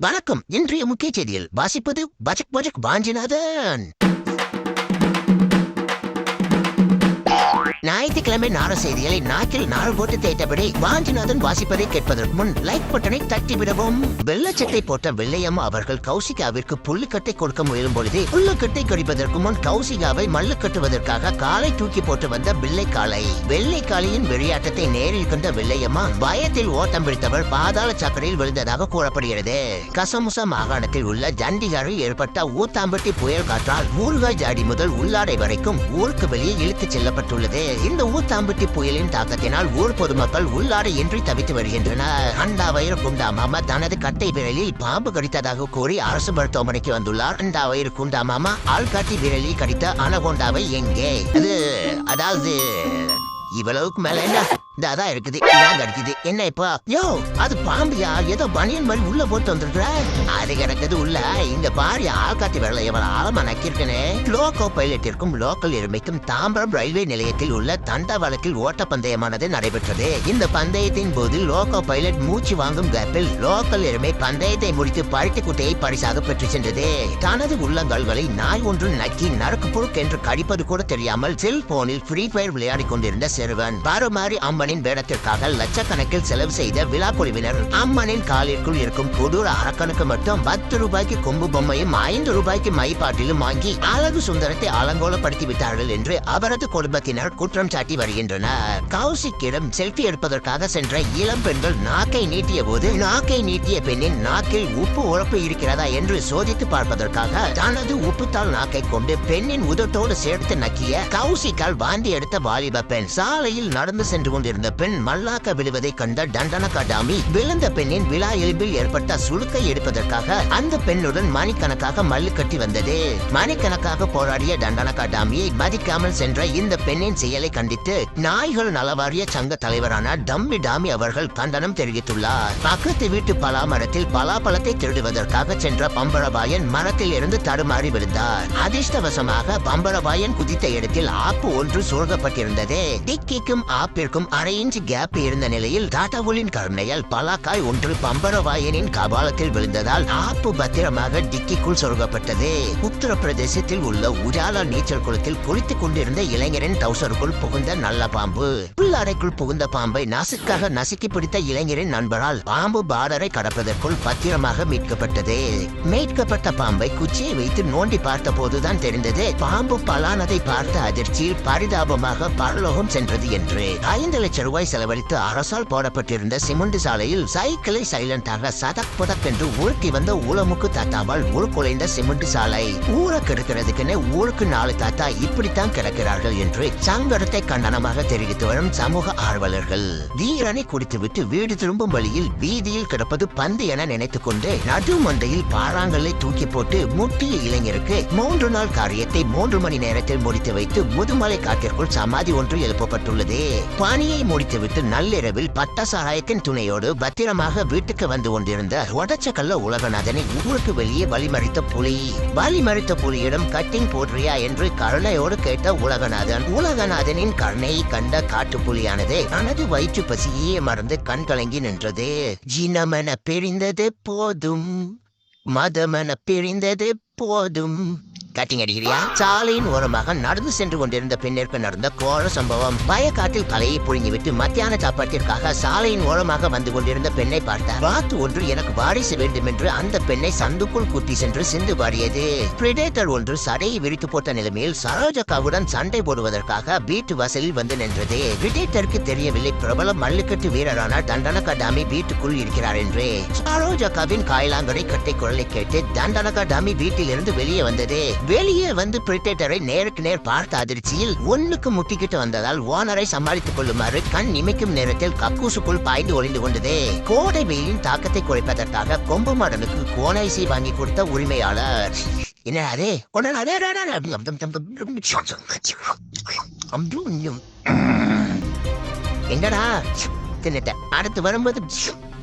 வணக்கம். இன்றைய முக்கிய செய்தியில் வாசிப்பது பஜக் பஜக் வாஞ்சிநாதன். ஞாயிற்றுக்கிழமை நார செய்திகளை நாக்கில் நாறு போட்டு தேய்த்தபடி வாஞ்சிநாதன் வாசிப்பதை கேட்பதற்கு முன் லைக் பட்டனை தட்டிவிடவும். வெள்ளச்சட்டை போட்ட வெள்ளையம்மா அவர்கள் கௌசிகாவிற்கு புல்லுக்கட்டை கொடுக்க முயலும் பொழுது புல்லுக்கட்டை கடிப்பதற்கு முன் கௌசிகாவை மல்லு கட்டுவதற்காக காலை தூக்கி போட்டு வந்த வெள்ளைக்காலை. வெள்ளைக்காலையின் வெளியாட்டத்தை நேரில் கண்ட வெள்ளையம்மா பயத்தில் ஓட்டம் பிடித்தவள் பாதாள சாக்கடையில் விழுந்ததாக கூறப்படுகிறது. கசமுசா மாகாணத்தில் உள்ள ஜண்டிகாரில் ஏற்பட்ட ஊத்தாம்பட்டி புயல் காற்றால் ஊறுகாய் ஜாடி முதல் உள்ளாடை வரைக்கும் ஊருக்கு வெளியே இழுத்துச் செல்லப்பட்டுள்ளது. இந்த ஊத்தாம்பட்டி புயலின் தாக்கத்தினால் ஊர் பொதுமக்கள் உள்ளாடை இன்றி தவித்து வருகின்றனர். அண்டாவயிறு குண்டா மாமா தனது கட்டை விரலில் பாம்பு கடித்ததாக கூறி அரசு மருத்துவமனைக்கு வந்துள்ளார். அண்டாவயிறு குண்டா மாமா ஆள்காட்டி விரலில் கடித்த அனகொண்டாவை எங்கே? அதாவது இவ்வளவுக்கு மேல என்ன அதான் இருக்குது, இதான் கிடைக்குது. என்ன இப்போ? யோ, அது பாம்பியா? ஏதோ பனியன் மாதிரி உள்ள போட்டு வந்துருக்குற. அது கிடக்குது உள்ள. இந்த பாரி ஆள்காட்டி விரல எவ்வளவு ஆழமா நக்கிருக்கனே. லோகோ பைலட்டிற்கும் லோக்கல் எருமைக்கும் தாம்பரம் ரயில்வே நிலையத்தில் உள்ள தண்டவாளத்தில் ஓட்டப்பந்தயமானது நடைபெற்றது. இந்த பந்தயத்தின் போது லோகோ பைலட் மூச்சு வாங்கும் கேப்பில் லோக்கல் எருமை பந்தயத்தை முடித்து பருத்தி குட்டையை பரிசாக பெற்று சென்றது. தனது உள்ளங்கால்களை நாய் ஒன்று நக்கி நறுக்கு புழுக்கு என்று கடிப்பது கூட தெரியாமல் செல்போனில் ஃப்ரீ ஃபயர் விளையாடி கொண்டிருந்த சிறுவன் பாருமாரி அம்மனின் வேடத்திற்காக லட்சக்கணக்கில் செலவு செய்த விழா குழுவினர் அம்மனின் காலிற்குள் இருக்கும் கொடூர அரக்கனுக்கு மட்டும் 10 ரூபாய்க்கு கொம்பு பொம்மையும் 5 ரூபாய்க்கு மைப்பாட்டிலும் வாங்கி அழகு சுந்தரத்தை அலங்கோலப்படுத்தி விட்டார்கள் என்று அவரது குடும்பத்தினர் குற்றம் சாட்டி வருகின்றனர். கௌசிக்கிடம் செல்ஃபி எடுப்பதற்காக சென்ற இளம் பெண்கள் நாக்கை நீட்டிய போது நாக்கை நீட்டிய பெண்ணின் நாக்கில் உப்பு உழப்பு இருக்கிறதா என்று சோதித்து பார்ப்பதற்காக தனது உப்புத்தாள் நாக்கை கொண்டு பெண்ணின் உதட்டோடு சேர்த்து நக்கிய கௌசிக்கால் வாந்தி எடுத்த வாலிப பெண். சாலையில் நடந்து சென்று கொண்டிருந்த பெண் மல்லாக்க விழுவதை கண்ட தண்டனகாடாமி விழுந்த பெண்ணின் விழா எலும்பில் ஏற்பட்ட சுளுக்கை எடுப்பதற்காக அந்த பெண்ணுடன் மணிக்கணக்காக மல்லு கட்டி வந்தது. மணிக்கணக்காக போராடிய தண்டனகாடாமியை மதிக்காமல் சென்ற இந்த பெண்ணின் செயலை கண்டித்து நாய்கள் நலவாரிய சங்க தலைவரான டம்மி டாமி அவர்கள் கண்டனம் தெரிவித்துள்ளார். பக்கத்து வீட்டு பலாமரத்தில் பலாப்பழத்தை திருடுவதற்காக சென்ற பம்பரபாயன் மரத்தில் இருந்து தடுமாறி விழுந்தார். அதிர்ஷ்டவசமாக பம்பரபாயன் குதித்த இடத்தில் ஆப்பு ஒன்று சூழப்பட்டிருந்தது. டிக்கிக்கும் ஆப்பிற்கும் அரை இன்ச் கேப் இருந்த நிலையில் டாட்டாவுலின் கருணையால் பலாக்காய் ஒன்று பம்பரவாயனின் கபாலத்தில் விழுந்ததால் ஆப்பு பத்திரமாக டிக்கிக்குள் சொருகப்பட்டது. உத்தரப்பிரதேசத்தில் உள்ள உஜாலா நீச்சல் குளத்தில் குளித்துக் கொண்டிருந்த இளைஞரின் டவுசருக்குள் புகுந்த நல்ல பாம்பு. புல்லறைக்குள் புகுந்த பாம்பை நாசுக்காக நசுக்கி பிடித்த இளைஞரின் நண்பரால் பாம்பு பார்டரை கடப்பதற்குள் பத்திரமாக மீட்கப்பட்டது. மீட்கப்பட்ட பாம்பை குச்சியை வைத்து நோண்டி பார்த்த போதுதான் தெரிந்தது பாம்பு பலானதை பார்த்த அதிர்ச்சியில் பரிதாபமாக பரலோகம் சென்றது என்று. 5 லட்சம் ரூபாய் செலவழித்து அரசால் போடப்பட்டிருந்த சிமெண்ட் சாலையில் சைக்கிளை சைலண்டாக சதக் புதக் என்று உருட்டி வந்த ஊழமுக்கு தாத்தாவால் உருக்குலைந்த சிமெண்ட் சாலை. ஊரை கெடுக்கிறதுக்குன்னு ஊருக்கு 4 தாத்தா இப்படித்தான் கிடக்கிறார்கள் என்று சங்கடத்தை கண்டனமாக தெரிவித்து வரும் சமூக ஆர்வலர்கள். வீரனை குடித்துவிட்டு வீடு திரும்பும் வழியில் வீதியில் கிடப்பது பந்து என நினைத்துக் கொண்டு நடு மண்டையில் பாறாங்கல்லை தூக்கி போட்டு முட்டிய இளைஞருக்கு 3 நாள் காரியத்தை 3 மணி நேரத்தில் முடித்து வைத்து முதுமலை காட்டிற்குள் சமாதி ஒன்று எழுப்பப்பட்டுள்ளது. பணியை முடித்துவிட்டு நள்ளிரவில் பட்டசாராயத்தின் துணையோடு பத்திரமாக வீட்டுக்கு வந்து கொண்டிருந்த ஒடச்சக்கல்ல உலகநாதனை ஊருக்கு வெளியே வழிமறித்த புலியிடம் கட்டிங் போடுறியா என்று கருணையோடு கேட்ட உலகநாதனின் கருணையை கண்ட காட்டுப்புலியானது தனது வயிற்று பசியே மறந்து கண் கலங்கி நின்றது. ஜினமென பிரிந்தது போதும், மதமென பிரிந்தது போதும். கட்டிங் அடிக்கிறியா? சாலையின் ஓரமாக நடந்து சென்று கொண்டிருந்த பெண்ணிற்கு நடந்த கோர சம்பவம். வயக்காட்டில் கலையை புழுங்கிவிட்டு மத்தியான சாப்பாட்டிற்காக சாலையின் ஓரமாக வந்து கொண்டிருந்த பெண்ணை பார்த்தார். வாத்து ஒன்று எனக்கு வாரிசு வேண்டும் என்று அந்த பெண்ணை சந்துக்குள் கூட்டி சென்று சிந்து பாடியது. பிரிடேட்டர் ஒன்று சடையை விரித்து போட்ட நிலைமையில் சரோஜகாவுடன் சண்டை போடுவதற்காக வீட்டு வாசலில் வந்து நின்றது. பிரிடேட்டருக்கு தெரியவில்லை பிரபல மல்லுக்கட்டு வீரரான தண்டனகாடாமி வீட்டுக்குள் இருக்கிறார் என்று. சரோஜகாவின் காயலாங்கடை கட்டை குரலை கேட்டு தண்டனகாடாமி வீட்டில் இருந்து வெளியே வந்தது. வெளியே வந்து பிரிடேட்டரை நேருக்கு நேர் பார்த்த அதிர்ச்சியில் ஒண்ணுக்கு முட்டிக்கிட்டு வந்ததால் ஓனரை சமாளித்துக் கொள்ளுமாறு கண் இமைக்கும் நேரத்தில் கக்கூசுக்குள் பாய்ந்து ஒளிந்து கொண்டது. கோடை வெயிலின் தாக்கத்தை குறைப்பதற்காக கொம்பு மாடனுக்கு கோனைசி வாங்கி கொடுத்த உரிமையாளர். என்னடா என்னடா தின்னுட்ட அடுத்து வரும்போது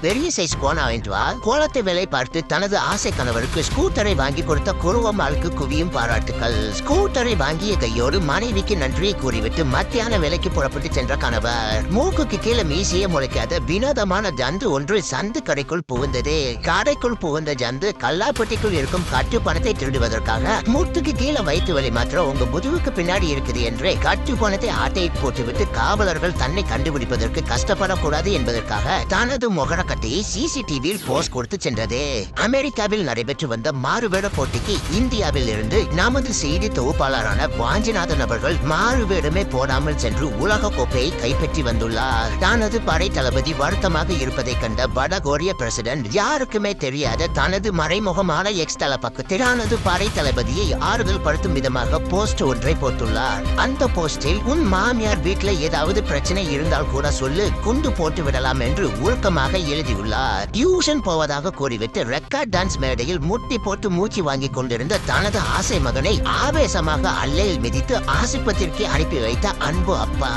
பெரிய சைஸ் கோணா வாங்கிட்டு வா. கோலத்தை வேலை பார்த்து தனது ஆசை கணவருக்கு ஸ்கூட்டரை வாங்கி கொடுத்த குருவம்மாளுக்கு குவியும் பாராட்டுக்கள். ஸ்கூட்டரை வாங்கிய கையோடு மனைவிக்கு நன்றியை கூறிவிட்டு மத்தியான வேலைக்கு புறப்பட்டு சென்ற கணவர். மூக்குக்கு கீழே மீசிய முளைக்காத வினோதமான ஜந்து ஒன்று சந்து கடைக்குள் புகுந்தது. கடைக்குள் புகுந்த ஜந்து கல்லாப்பட்டிக்குள் இருக்கும் கட்டு பணத்தை திருடுவதற்காக மூட்டுக்கு கீழே வைத்து வழி மாத்திரம் உங்க முதுகுக்கு பின்னாடி இருக்குது என்று கட்டு பணத்தை ஆட்டையை போட்டுவிட்டு காவலர்கள் தன்னை கண்டுபிடிப்பதற்கு கஷ்டப்படக்கூடாது என்பதற்காக தனது முகரக்கட்டையை சிசிடிவியில் போஸ்ட் கொடுத்து சென்றது. அமெரிக்காவில் நடைபெற்று வந்த மாறுவேட போட்டிக்கு இந்தியாவில் இருந்து நமது செய்தி தொகுப்பாளரான வாஞ்சிநாதன் அவர்கள் மாறுவேடமே போடாமல் சென்று உலக கோப்பையை கைப்பற்றி வந்துள்ளார். தனது படை தளபதி வருத்தமாக இருப்பதை கண்ட வடகொரிய பிரசிடென்ட் யாருக்குமே தெரியாத தனது மறைமுகமான எக்ஸ் தள பக்கத்தில் தனது படை தளபதியை ஆறுதல் படுத்தும் விதமாக போஸ்ட் ஒன்றை போட்டுள்ளார். அந்த போஸ்டில் உன் மாமியார் வீட்டில் ஏதாவது பிரச்சனை இருந்தால் கூட சொல்லு, குண்டு போட்டு விடலாம் என்று உருக்கமாக எழுதியுள்ளார். டியூஷன் போவதாக கூறிவிட்டு ரெக்கார்ட் டான்ஸ் மேடையில் முட்டி போட்டு மூச்சு வாங்கி கொண்டிருந்த தனது ஆசை மகனை ஆவேசமாக அல்லையில் மிதித்து ஆசிப்பத்திற்கு அனுப்பி வைத்த அன்பு அப்பா.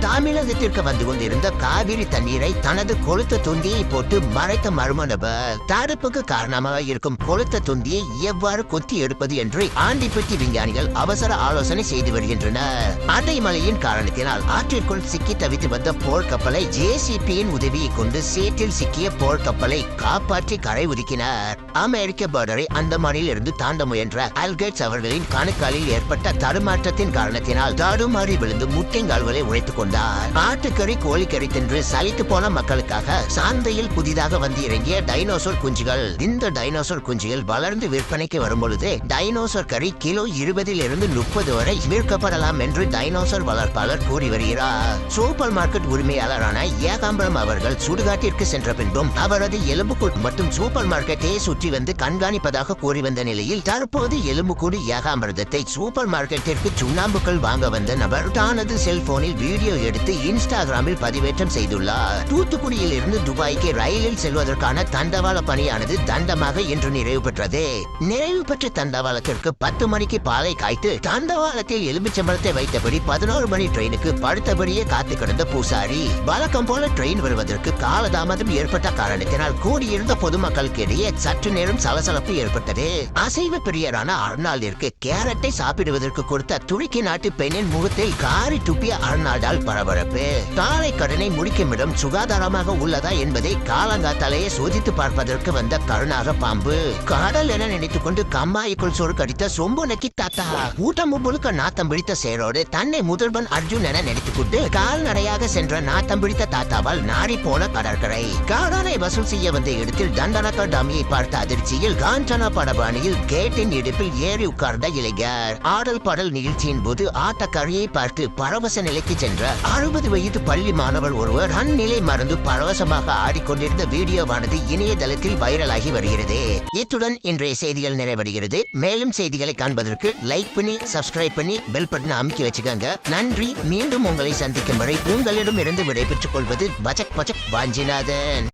தமிழகத்திற்கு வந்து கொண்டிருந்த காவிரி தண்ணீரை தனது கொளுத்த துண்டியை போட்டு மறைத்த மர்ம நபர். தடுப்புக்கு காரணமாக இருக்கும் கொளுத்த துண்டியை எவ்வாறு கொத்தி எடுப்பது என்று ஆண்டிப்பட்டி விஞ்ஞானிகள் அவசர ஆலோசனை செய்து வருகின்றனர். அடைமழையின் காரணத்தினால் ஆற்றிற்குள் சிக்கி தவித்து வந்த போர் கப்பலை ஜேசிபியின் உதவியை கொண்டு சேற்றில் சிக்கிய போர் கப்பலை காப்பாற்றி கரை ஒதுக்கினார். அமெரிக்க பார்டரை அந்தமானில் இருந்து தாண்ட முயன்ற அல்கேட்ஸ் அவர்களின் கணுக்காலில் ஏற்பட்ட தடுமாற்றத்தின் காரணத்தினால் தடுமாறி விழுந்து முட்டைங்கால்களை உழைத்துக் கொண்டார். ஆட்டுக்கறி கோழிக்கறி தின்று சலித்து போன மக்களுக்காக சந்தையில் புதிதாக வந்து இறங்கிய டைனோசர் குஞ்சுகள். இந்த டைனோசர் குஞ்சுகள் வளர்ந்து விற்பனைக்கு வரும்பொழுது டைனோசர் கறி கிலோ 20 வரை விற்கப்படலாம் என்று டைனோசர் வளர்ப்பாளர் கூறி வருகிறார். சூப்பர் மார்க்கெட் உரிமையாளரான ஏகாம்பரம் அவர்கள் சுடுகாட்டிற்கு சென்ற பின்பும் அவரது எலும்புக்கூடு மட்டும் சூப்பர் மார்க்கெட்டை சுற்றி வந்து கண்காணிப்பதாக கூறி வந்த நிலையில் தற்போது எலும்புக்கூடு ஏகாம்பரத்தை சூப்பர் மார்க்கெட்டிற்கு சுண்ணாம்புக்கள் வாங்க வந்த நபர் தனது செல்போனில் வீடியோ எடுத்து இன்ஸ்டாகிராமில் பதிவேற்றம் செய்துள்ளார். தூத்துக்குடியில் இருந்து துபாய்க்கு ரயிலில் செல்வதற்கான தண்டவாள பணியானது தண்டமாக இன்று நிறைவு பெற்றது. நிறைவு பெற்ற தண்டவாளத்திற்கு 10 மணிக்கு பாலை காய்த்து தண்டவாளத்தில் எலுமிச்சம்பழத்தை வைத்தபடி 11 மணி ட்ரெயினுக்கு படுத்தபடியே காத்து கிடந்த பூசாரி. வழக்கம் போல ட்ரெயின் வருவதற்கு காலதாமதம் ஏற்பட்ட காரணத்தினால் கூடியிருந்த பொதுமக்களுக்கு இடையே சற்று நேரம் சலசலப்பு ஏற்பட்டது. அசைவ பிரியரான அர்னால்டிற்கு கேரட்டை சாப்பிடுவதற்கு கொடுத்த துருக்கி நாட்டு பெண்ணின் முகத்தில் காரி துப்பிய அர்னால்டால் பரபரப்பு. காலை கடனை முடிக்கும் இடம் சுகாதாரமாக உள்ளதா என்பதை காலங்காத்தாலேயே சோதித்து பார்ப்பதற்கு வந்த கருணாக பாம்பு. கடல் என நினைத்துக் கொண்டு கம்மாய்க்குள் சோறு கடித்த சொம்பு நக்கி தாத்தா. ஊட்டம் முழுக்க நாத்தம் பிடித்த சேரோடு தன்னை முதல்வன் அர்ஜுன் என நினைத்துக் கொண்டு கால்நடையாக சென்ற நாத்தம் பிடித்த தாத்தாவால் நாடி போன கடற்கரை. கடனை வசூல் செய்ய வந்த இடத்தில் தண்டனக்க டமியை பார்த்த அதிர்ச்சியில் காஞ்சனா படபாணியில் கேட்டின் இடுப்பில் ஏறி உட்கார்ந்த இளைஞர். ஆடல் பாடல் நிகழ்ச்சியின் போது ஆட்டக்கரையை பார்த்து பரவச நிலைக்கு சென்ற 60 வயது பள்ளி மாணவர் ஒருவர் அந்நிலை மறந்து பரவசமாக ஆடிக்கொண்டிருந்த வீடியோவானது இணையதளத்தில் வைரலாகி வருகிறது. இத்துடன் இன்றைய செய்திகள் நிறைவடைகிறது. மேலும் செய்திகளை காண்பதற்கு லைக் பண்ணி சப்ஸ்கிரைப் பண்ணி பெல் பட்டன் அமுக்கி வச்சுக்கோங்க. நன்றி. மீண்டும் உங்களை சந்திக்கும் வரை உங்களிடம் இருந்து விடைபெற்றுக் கொள்வது பச்சக் வாஞ்சிநாதன்.